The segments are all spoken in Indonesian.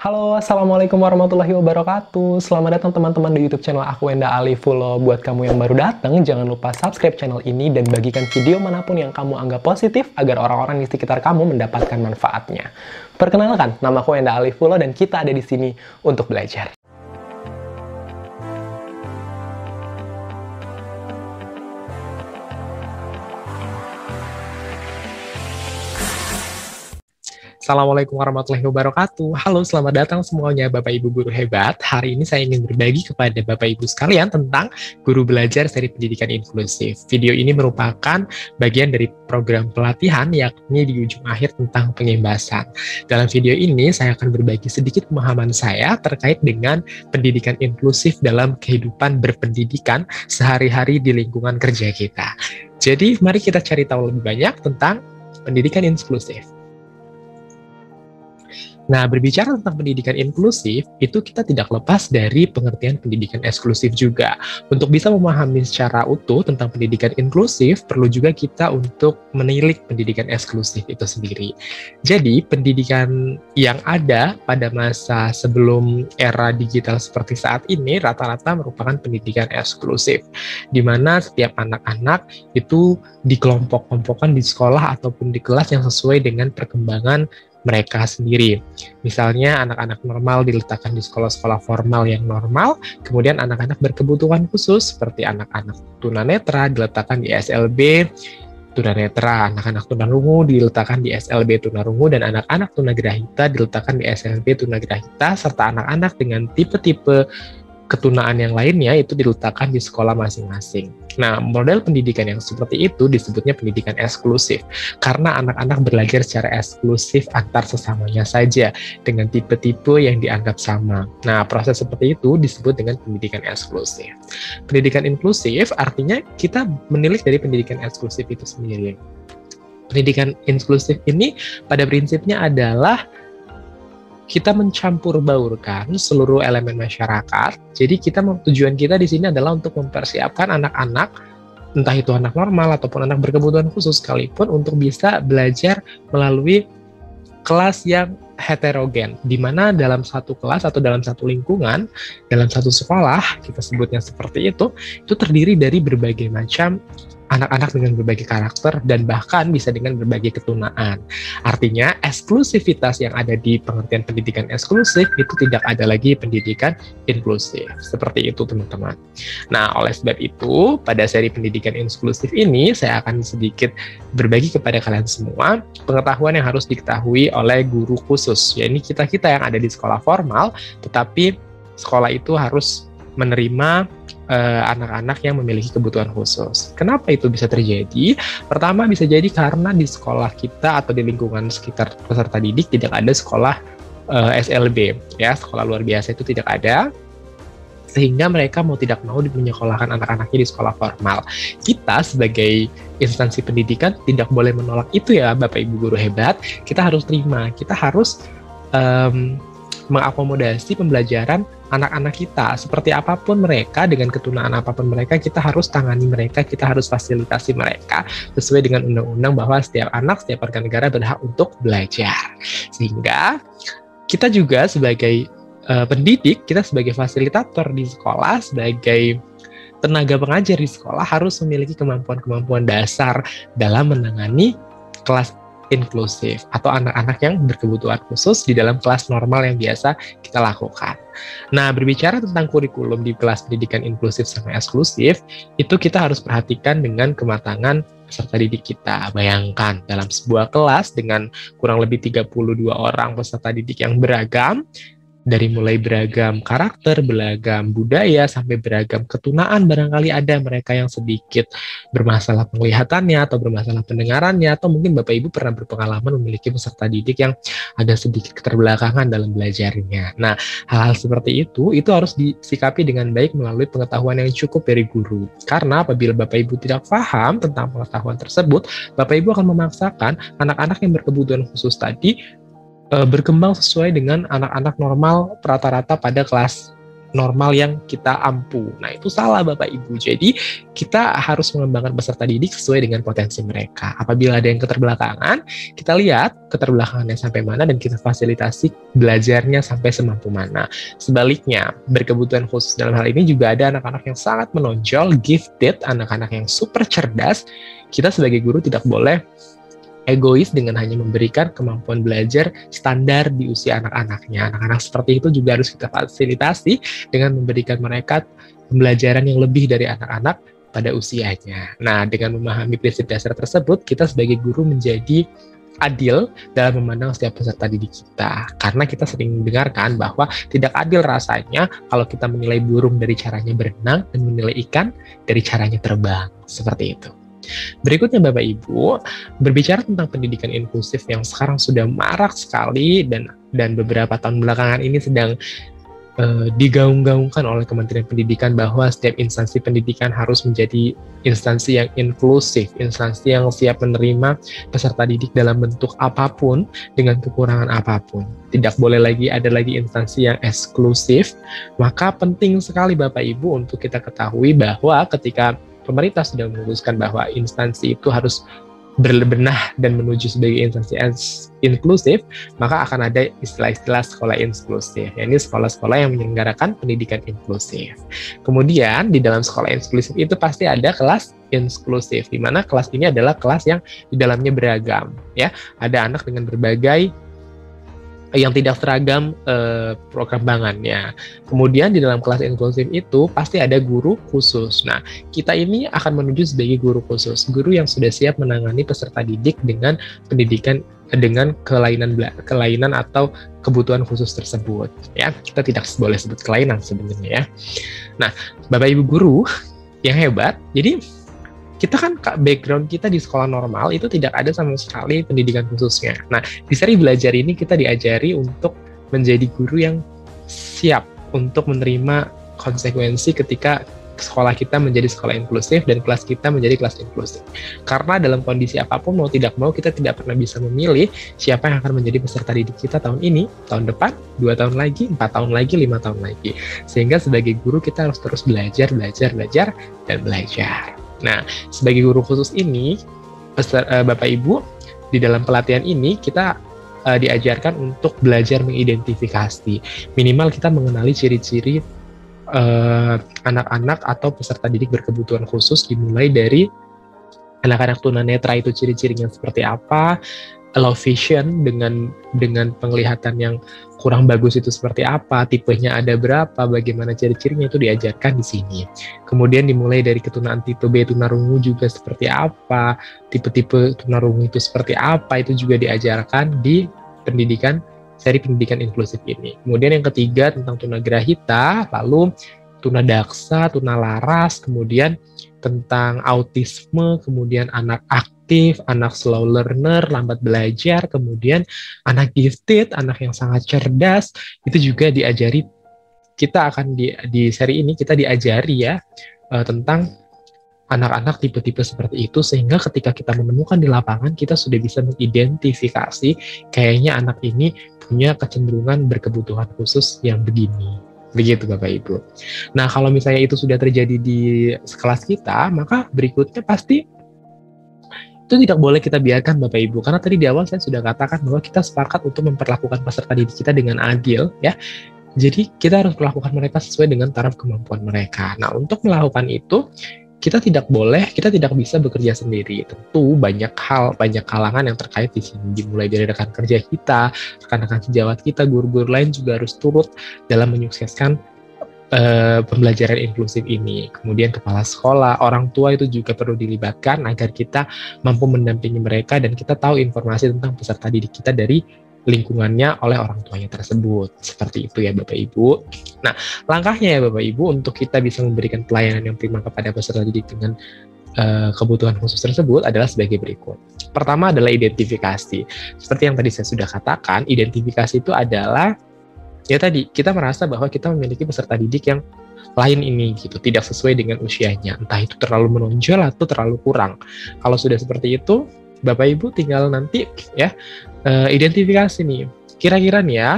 Halo, Assalamualaikum warahmatullahi wabarakatuh. Selamat datang teman-teman di YouTube channel aku, Enda Alifulo. Buat kamu yang baru datang, jangan lupa subscribe channel ini dan bagikan video manapun yang kamu anggap positif agar orang-orang di sekitar kamu mendapatkan manfaatnya. Perkenalkan, nama aku Enda Alifulo dan kita ada di sini untuk belajar. Assalamualaikum warahmatullahi wabarakatuh. Halo, selamat datang semuanya Bapak Ibu guru hebat. Hari ini saya ingin berbagi kepada Bapak Ibu sekalian tentang guru belajar seri pendidikan inklusif. Video ini merupakan bagian dari program pelatihan yakni di ujung akhir tentang pengimbasan. Dalam video ini saya akan berbagi sedikit pemahaman saya terkait dengan pendidikan inklusif dalam kehidupan berpendidikan sehari-hari di lingkungan kerja kita. Jadi mari kita cari tahu lebih banyak tentang pendidikan inklusif. Nah, berbicara tentang pendidikan inklusif, itu kita tidak lepas dari pengertian pendidikan eksklusif juga. Untuk bisa memahami secara utuh tentang pendidikan inklusif, perlu juga kita untuk menilik pendidikan eksklusif itu sendiri. Jadi, pendidikan yang ada pada masa sebelum era digital seperti saat ini, rata-rata merupakan pendidikan eksklusif, di mana setiap anak-anak itu dikelompok-kelompokkan di sekolah ataupun di kelas yang sesuai dengan perkembangan mereka sendiri. Misalnya anak-anak normal diletakkan di sekolah-sekolah formal yang normal, kemudian anak-anak berkebutuhan khusus seperti anak-anak tunanetra diletakkan di SLB tunanetra, anak-anak tunarungu diletakkan di SLB tunarungu, dan anak-anak tunagrahita diletakkan di SLB tunagrahita, serta anak-anak dengan tipe-tipe ketunaan yang lainnya itu diletakkan di sekolah masing-masing. Nah, model pendidikan yang seperti itu disebutnya pendidikan eksklusif, karena anak-anak belajar secara eksklusif antar sesamanya saja, dengan tipe-tipe yang dianggap sama. Nah, proses seperti itu disebut dengan pendidikan eksklusif. Pendidikan inklusif artinya kita menilik dari pendidikan eksklusif itu sendiri. Pendidikan inklusif ini pada prinsipnya adalah kita mencampur baurkan seluruh elemen masyarakat. Jadi tujuan kita di sini adalah untuk mempersiapkan anak-anak, entah itu anak normal ataupun anak berkebutuhan khusus sekalipun, untuk bisa belajar melalui kelas yang heterogen, di mana dalam satu kelas atau dalam satu lingkungan, dalam satu sekolah, kita sebutnya seperti itu terdiri dari berbagai macam anak-anak dengan berbagai karakter dan bahkan bisa dengan berbagai ketunaan. Artinya, eksklusivitas yang ada di pengertian pendidikan eksklusif itu tidak ada lagi pendidikan inklusif. Seperti itu, teman-teman. Nah, oleh sebab itu, pada seri pendidikan inklusif ini, saya akan sedikit berbagi kepada kalian semua pengetahuan yang harus diketahui oleh guru khusus. Ya, ini kita-kita yang ada di sekolah formal, tetapi sekolah itu harus menerima anak-anak yang memiliki kebutuhan khusus. Kenapa itu bisa terjadi? Pertama, bisa jadi karena di sekolah kita atau di lingkungan sekitar peserta didik tidak ada sekolah SLB, ya, sekolah luar biasa itu tidak ada, sehingga mereka mau tidak mau menyekolahkan anak-anaknya di sekolah formal. Kita sebagai instansi pendidikan tidak boleh menolak itu, ya Bapak Ibu guru hebat. Kita harus terima, kita harus mengakomodasi pembelajaran anak-anak kita, seperti apapun mereka, dengan ketunaan apapun mereka, kita harus tangani mereka, kita harus fasilitasi mereka sesuai dengan undang-undang bahwa setiap anak, setiap warga negara berhak untuk belajar. Sehingga kita juga sebagai pendidik, kita sebagai fasilitator di sekolah, sebagai tenaga pengajar di sekolah harus memiliki kemampuan-kemampuan dasar dalam menangani kelas inklusif atau anak-anak yang berkebutuhan khusus di dalam kelas normal yang biasa kita lakukan. Nah, berbicara tentang kurikulum di kelas pendidikan inklusif sama eksklusif, itu kita harus perhatikan dengan kematangan peserta didik kita. Bayangkan, dalam sebuah kelas dengan kurang lebih 32 orang peserta didik yang beragam, dari mulai beragam karakter, beragam budaya, sampai beragam ketunaan. Barangkali ada mereka yang sedikit bermasalah penglihatannya, atau bermasalah pendengarannya, atau mungkin Bapak Ibu pernah berpengalaman memiliki peserta didik yang ada sedikit keterbelakangan dalam belajarnya. Nah, hal-hal seperti itu harus disikapi dengan baik melalui pengetahuan yang cukup dari guru. Karena apabila Bapak Ibu tidak paham tentang pengetahuan tersebut, Bapak Ibu akan memaksakan anak-anak yang berkebutuhan khusus tadi berkembang sesuai dengan anak-anak normal rata-rata pada kelas normal yang kita ampu. Nah, itu salah Bapak Ibu. Jadi, kita harus mengembangkan peserta didik sesuai dengan potensi mereka. Apabila ada yang keterbelakangan, kita lihat keterbelakangannya sampai mana dan kita fasilitasi belajarnya sampai semampu mana. Sebaliknya, berkebutuhan khusus dalam hal ini juga ada anak-anak yang sangat menonjol, gifted, anak-anak yang super cerdas. Kita sebagai guru tidak boleh egois dengan hanya memberikan kemampuan belajar standar di usia anak-anaknya. Anak-anak seperti itu juga harus kita fasilitasi dengan memberikan mereka pembelajaran yang lebih dari anak-anak pada usianya. Nah, dengan memahami prinsip dasar tersebut, kita sebagai guru menjadi adil dalam memandang setiap peserta didik kita. Karena kita sering mendengarkan bahwa tidak adil rasanya kalau kita menilai burung dari caranya berenang dan menilai ikan dari caranya terbang. Seperti itu. Berikutnya Bapak Ibu, berbicara tentang pendidikan inklusif yang sekarang sudah marak sekali dan beberapa tahun belakangan ini sedang digaung-gaungkan oleh Kementerian Pendidikan bahwa setiap instansi pendidikan harus menjadi instansi yang inklusif, instansi yang siap menerima peserta didik dalam bentuk apapun dengan kekurangan apapun. Tidak boleh ada lagi instansi yang eksklusif. Maka penting sekali Bapak Ibu untuk kita ketahui bahwa ketika pemerintah sudah memutuskan bahwa instansi itu harus berbenah dan menuju sebagai instansi inklusif, maka akan ada istilah-istilah sekolah inklusif, yakni sekolah-sekolah yang menyelenggarakan pendidikan inklusif. Kemudian di dalam sekolah inklusif itu pasti ada kelas inklusif, di mana kelas ini adalah kelas yang di dalamnya beragam, ya. Ada anak dengan berbagai yang tidak seragam perkembangannya. Kemudian di dalam kelas inklusif itu pasti ada guru khusus. Nah, kita ini akan menuju sebagai guru khusus, guru yang sudah siap menangani peserta didik dengan pendidikan dengan kelainan atau kebutuhan khusus tersebut. Ya, kita tidak boleh sebut kelainan sebenarnya ya. Nah, Bapak Ibu guru yang hebat, jadi kita kan background kita di sekolah normal itu tidak ada sama sekali pendidikan khususnya. Nah, di seri belajar ini kita diajari untuk menjadi guru yang siap untuk menerima konsekuensi ketika sekolah kita menjadi sekolah inklusif dan kelas kita menjadi kelas inklusif. Karena dalam kondisi apapun mau tidak mau kita tidak pernah bisa memilih siapa yang akan menjadi peserta didik kita tahun ini, tahun depan, 2 tahun lagi, 4 tahun lagi, 5 tahun lagi. Sehingga sebagai guru kita harus terus belajar, dan belajar. Nah, sebagai guru khusus ini, Bapak Ibu, di dalam pelatihan ini kita diajarkan untuk belajar mengidentifikasi. Minimal kita mengenali ciri-ciri anak-anak atau peserta didik berkebutuhan khusus, dimulai dari anak-anak tunanetra itu ciri-cirinya seperti apa, low vision dengan penglihatan yang kurang bagus itu seperti apa, tipenya ada berapa, bagaimana ciri-cirinya itu diajarkan di sini. Kemudian dimulai dari ketunaan tipe B tunarungu juga seperti apa, tipe-tipe tunarungu itu seperti apa, itu juga diajarkan di seri pendidikan inklusif ini. Kemudian yang ketiga tentang tunagrahita, lalu tunadaksa, tunalaras, kemudian tentang autisme, kemudian anak aktif, anak slow learner, lambat belajar, kemudian anak gifted, anak yang sangat cerdas, itu juga diajari. Kita akan di seri ini kita diajari ya tentang anak-anak tipe-tipe seperti itu, sehingga ketika kita menemukan di lapangan kita sudah bisa mengidentifikasi kayaknya anak ini punya kecenderungan berkebutuhan khusus yang begini. Begitu Bapak Ibu. Nah, kalau misalnya itu sudah terjadi di kelas kita, maka berikutnya pasti itu tidak boleh kita biarkan Bapak Ibu. Karena tadi di awal saya sudah katakan bahwa kita sepakat untuk memperlakukan peserta didik kita dengan adil, ya. Jadi kita harus melakukan mereka sesuai dengan taraf kemampuan mereka. Nah, untuk melakukan itu, kita tidak bisa bekerja sendiri. Tentu banyak kalangan yang terkait di sini, dimulai dari rekan kerja kita, rekan-rekan sejawat kita, guru-guru lain juga harus turut dalam menyukseskan pembelajaran inklusif ini. Kemudian kepala sekolah, orang tua itu juga perlu dilibatkan agar kita mampu mendampingi mereka dan kita tahu informasi tentang peserta didik kita dari lingkungannya oleh orang tuanya tersebut. Seperti itu ya Bapak Ibu. Nah, langkahnya ya Bapak Ibu untuk kita bisa memberikan pelayanan yang prima kepada peserta didik dengan kebutuhan khusus tersebut adalah sebagai berikut. Pertama adalah identifikasi. Seperti yang tadi saya sudah katakan, identifikasi itu adalah ya tadi kita merasa bahwa kita memiliki peserta didik yang lain ini gitu, tidak sesuai dengan usianya, entah itu terlalu menonjol atau terlalu kurang. Kalau sudah seperti itu, Bapak Ibu tinggal nanti ya identifikasi nih, kira-kira nih ya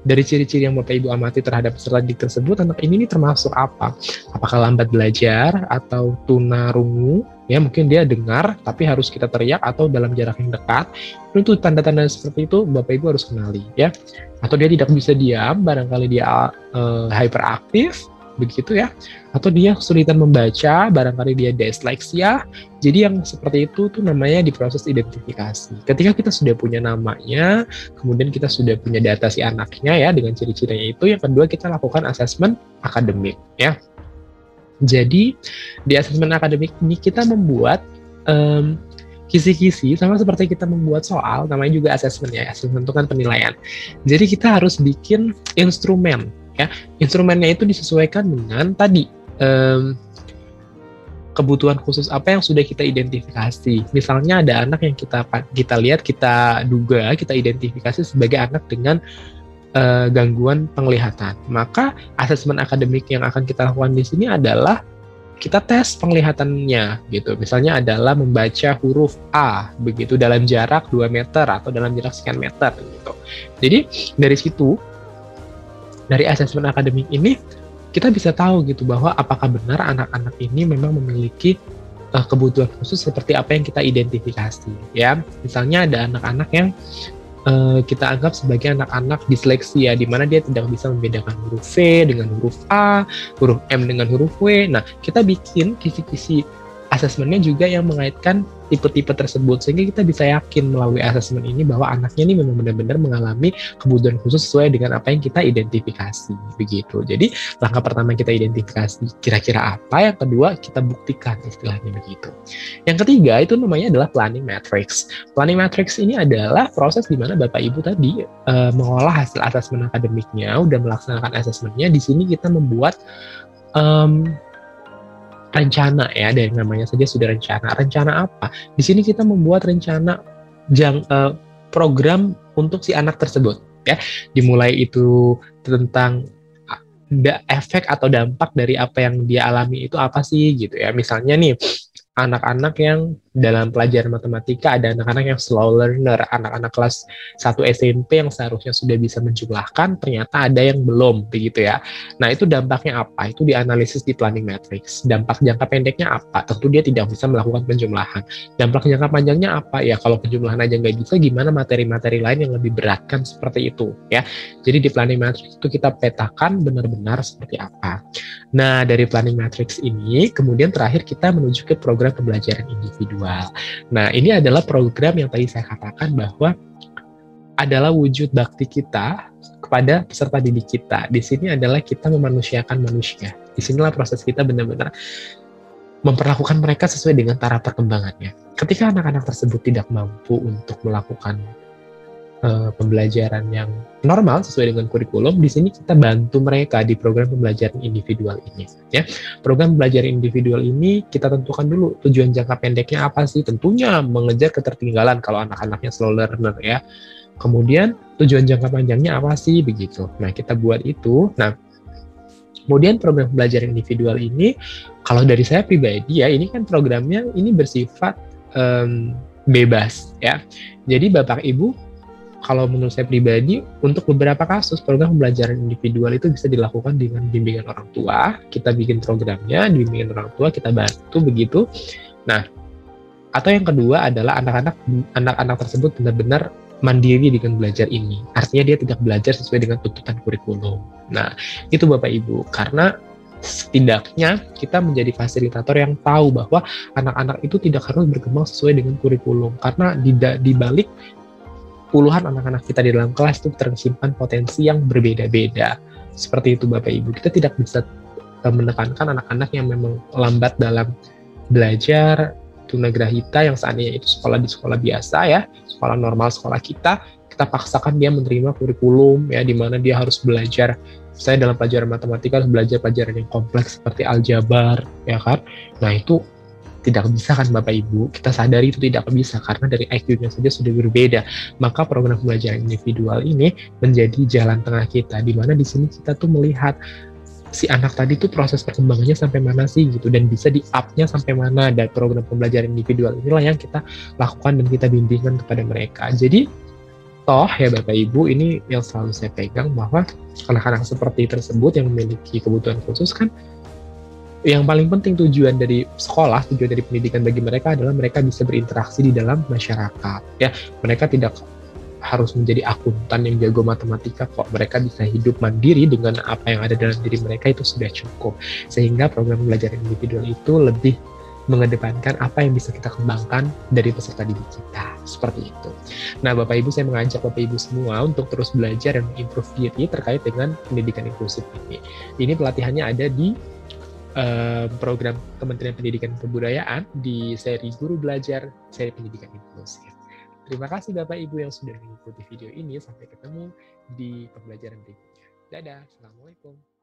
dari ciri-ciri yang Bapak Ibu amati terhadap peserta didik tersebut, anak ini termasuk apa? Apakah lambat belajar atau tunarungu? Ya, mungkin dia dengar tapi harus kita teriak atau dalam jarak yang dekat. Untuk tanda-tanda seperti itu Bapak Ibu harus kenali ya. Atau dia tidak bisa diam, barangkali dia hyperaktif, begitu ya. Atau dia kesulitan membaca, barangkali dia dysleksia. Jadi yang seperti itu tuh namanya diproses identifikasi. Ketika kita sudah punya namanya, kemudian kita sudah punya data si anaknya ya dengan ciri-cirinya itu, yang kedua kita lakukan asesmen akademik ya. Jadi di asesmen akademik ini kita membuat kisi-kisi sama seperti kita membuat soal, namanya juga asesmen ya. Asesmen itu kan penilaian. Jadi kita harus bikin instrumen ya. Instrumennya itu disesuaikan dengan tadi kebutuhan khusus apa yang sudah kita identifikasi. Misalnya ada anak yang kita lihat, kita duga, kita identifikasi sebagai anak dengan gangguan penglihatan. Maka asesmen akademik yang akan kita lakukan di sini adalah kita tes penglihatannya gitu. Misalnya adalah membaca huruf A begitu dalam jarak 2 meter atau dalam jarak sekian meter gitu. Jadi dari situ, dari asesmen akademik ini kita bisa tahu gitu bahwa apakah benar anak-anak ini memang memiliki kebutuhan khusus seperti apa yang kita identifikasi ya. Misalnya ada anak-anak yang kita anggap sebagai anak-anak disleksia, di mana dia tidak bisa membedakan huruf V dengan huruf A, huruf M dengan huruf W. Nah, kita bikin kisi-kisi asesmennya juga yang mengaitkan tipe-tipe tersebut, sehingga kita bisa yakin melalui asesmen ini bahwa anaknya ini memang benar-benar mengalami kebutuhan khusus sesuai dengan apa yang kita identifikasi, begitu. Jadi langkah pertama kita identifikasi kira-kira apa, yang kedua kita buktikan, istilahnya begitu. Yang ketiga itu namanya adalah planning matrix. Planning matrix ini adalah proses di mana Bapak Ibu tadi mengolah hasil asesmen akademiknya, udah melaksanakan asesmennya. Di sini kita membuat rencana ya, dari namanya saja sudah rencana. Rencana apa? Di sini kita membuat rencana program untuk si anak tersebut ya. Dimulai itu tentang efek atau dampak dari apa yang dia alami itu apa sih gitu ya. Misalnya nih, anak-anak yang dalam pelajaran matematika ada anak-anak yang slow learner, anak-anak kelas 1 SMP yang seharusnya sudah bisa menjumlahkan, ternyata ada yang belum, begitu ya. Nah, itu dampaknya apa? Itu dianalisis di planning matrix. Dampak jangka pendeknya apa? Tentu dia tidak bisa melakukan penjumlahan. Dampak jangka panjangnya apa? Ya, kalau penjumlahan aja nggak bisa, gimana materi-materi lain yang lebih berat, kan seperti itu ya. Jadi di planning matrix itu kita petakan benar-benar seperti apa. Nah, dari planning matrix ini, kemudian terakhir kita menuju ke program pembelajaran individual. Nah, ini adalah program yang tadi saya katakan bahwa adalah wujud bakti kita kepada peserta didik kita. Di sini adalah kita memanusiakan manusia. Di sinilah proses kita benar-benar memperlakukan mereka sesuai dengan taraf perkembangannya. Ketika anak-anak tersebut tidak mampu untuk melakukan pembelajaran yang normal sesuai dengan kurikulum, di sini kita bantu mereka di program pembelajaran individual ini ya. Program pembelajaran individual ini kita tentukan dulu tujuan jangka pendeknya apa sih, tentunya mengejar ketertinggalan kalau anak-anaknya slow learner ya. Kemudian tujuan jangka panjangnya apa sih, begitu. Nah, kita buat itu. Nah, kemudian program pembelajaran individual ini, kalau dari saya pribadi ya, ini kan programnya ini bersifat bebas ya. Jadi Bapak Ibu, kalau menurut saya pribadi, untuk beberapa kasus program pembelajaran individual itu bisa dilakukan dengan bimbingan orang tua. Kita bikin programnya, bimbingan orang tua, kita bantu begitu. Nah, atau yang kedua adalah anak-anak tersebut benar-benar mandiri dengan belajar ini. Artinya dia tidak belajar sesuai dengan tuntutan kurikulum. Nah, itu Bapak Ibu, karena setidaknya kita menjadi fasilitator yang tahu bahwa anak-anak itu tidak harus berkembang sesuai dengan kurikulum, karena di balik puluhan anak-anak kita di dalam kelas itu tersimpan potensi yang berbeda-beda. Seperti itu Bapak Ibu. Kita tidak bisa menekankan anak-anak yang memang lambat dalam belajar, tunagrahita yang seandainya itu sekolah di sekolah biasa ya, sekolah normal, sekolah kita paksakan dia menerima kurikulum ya, di mana dia harus belajar. Saya dalam pelajaran matematika harus belajar pelajaran yang kompleks seperti aljabar ya kan. Nah, itu tidak bisa kan Bapak Ibu, kita sadari itu tidak bisa karena dari IQ-nya saja sudah berbeda. Maka program pembelajaran individual ini menjadi jalan tengah kita, di mana di sini kita tuh melihat si anak tadi tuh proses perkembangannya sampai mana sih gitu, dan bisa di up-nya sampai mana. Dan program pembelajaran individual inilah yang kita lakukan dan kita bimbingkan kepada mereka. Jadi Toh ya Bapak Ibu, ini yang selalu saya pegang bahwa anak-anak seperti tersebut yang memiliki kebutuhan khusus kan, yang paling penting tujuan dari sekolah, tujuan dari pendidikan bagi mereka adalah mereka bisa berinteraksi di dalam masyarakat. Ya, mereka tidak harus menjadi akuntan yang jago matematika kok. Mereka bisa hidup mandiri dengan apa yang ada dalam diri mereka, itu sudah cukup. Sehingga program belajar individual itu lebih mengedepankan apa yang bisa kita kembangkan dari peserta didik kita. Seperti itu. Nah, Bapak Ibu, saya mengajak Bapak Ibu semua untuk terus belajar dan improve diri terkait dengan pendidikan inklusif ini. Ini pelatihannya ada di program Kementerian Pendidikan dan Kebudayaan di seri Guru Belajar, seri Pendidikan Inklusif. Terima kasih Bapak Ibu yang sudah mengikuti video ini. Sampai ketemu di pembelajaran berikutnya. Dadah, Assalamualaikum.